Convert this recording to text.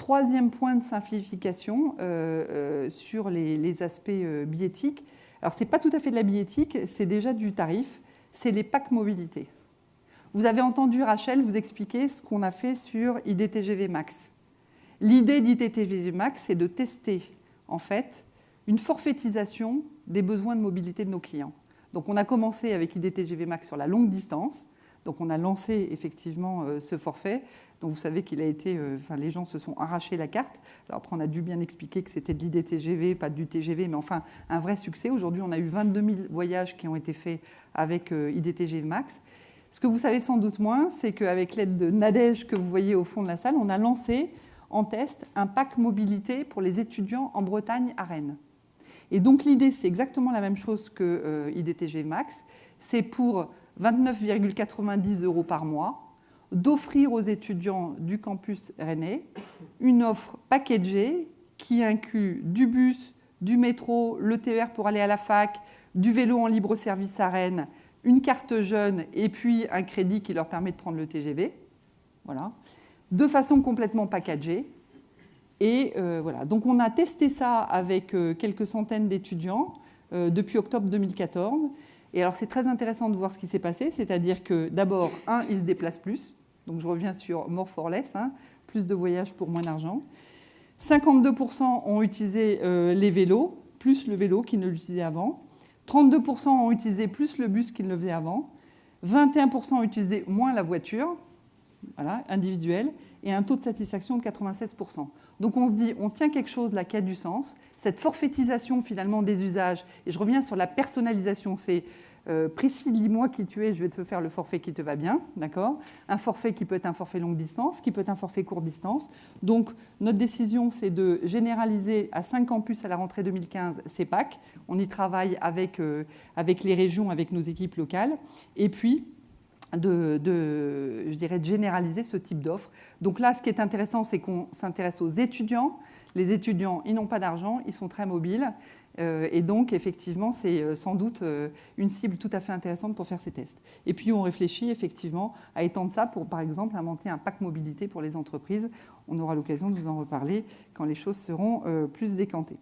Troisième point de simplification sur les aspects billettiques. Alors, ce n'est pas tout à fait de la billettique, c'est déjà du tarif, c'est les packs mobilité. Vous avez entendu Rachel vous expliquer ce qu'on a fait sur IDTGV Max. L'idée d'IDTGV Max, c'est de tester, en fait, une forfaitisation des besoins de mobilité de nos clients. Donc, on a commencé avec IDTGV Max sur la longue distance. Donc, on a lancé effectivement ce forfait. Donc, vous savez qu'il a été... les gens se sont arrachés la carte. Alors, après, on a dû bien expliquer que c'était de l'IDTGV, pas du TGV, mais enfin, un vrai succès. Aujourd'hui, on a eu 22 000 voyages qui ont été faits avec IDTGV Max. Ce que vous savez sans doute moins, c'est qu'avec l'aide de Nadège, que vous voyez au fond de la salle, on a lancé en test un pack mobilité pour les étudiants en Bretagne à Rennes. Et donc, l'idée, c'est exactement la même chose que IDTGV Max. C'est pour 29,90 € par mois, d'offrir aux étudiants du campus rennais une offre packagée qui inclut du bus, du métro, le TER pour aller à la fac, du vélo en libre service à Rennes, une carte jeune et puis un crédit qui leur permet de prendre le TGV. Voilà. De façon complètement packagée. Et voilà. Donc on a testé ça avec quelques centaines d'étudiants depuis octobre 2014. Et alors, c'est très intéressant de voir ce qui s'est passé, c'est-à-dire que d'abord, ils se déplacent plus. Donc, je reviens sur more for less, plus de voyages pour moins d'argent. 52% ont utilisé les vélos, plus le vélo qu'ils ne l'utilisaient avant. 32% ont utilisé plus le bus qu'ils ne le faisaient avant. 21% ont utilisé moins la voiture, voilà, individuelle, et un taux de satisfaction de 96%. Donc on se dit, on tient quelque chose là qui a du sens. Cette forfaitisation finalement des usages, et je reviens sur la personnalisation, c'est précis, dis-moi qui tu es, je vais te faire le forfait qui te va bien, d'accord ? Un forfait qui peut être un forfait longue distance, qui peut être un forfait courte distance. Donc notre décision, c'est de généraliser à 5 campus à la rentrée 2015 ces packs. On y travaille avec les régions, avec nos équipes locales. Et puis, je dirais, de généraliser ce type d'offre. Donc là, ce qui est intéressant, c'est qu'on s'intéresse aux étudiants. Les étudiants, ils n'ont pas d'argent, ils sont très mobiles. Et donc, effectivement, c'est sans doute une cible tout à fait intéressante pour faire ces tests. Et puis, on réfléchit effectivement à étendre ça pour, par exemple, inventer un pack mobilité pour les entreprises. On aura l'occasion de vous en reparler quand les choses seront plus décantées.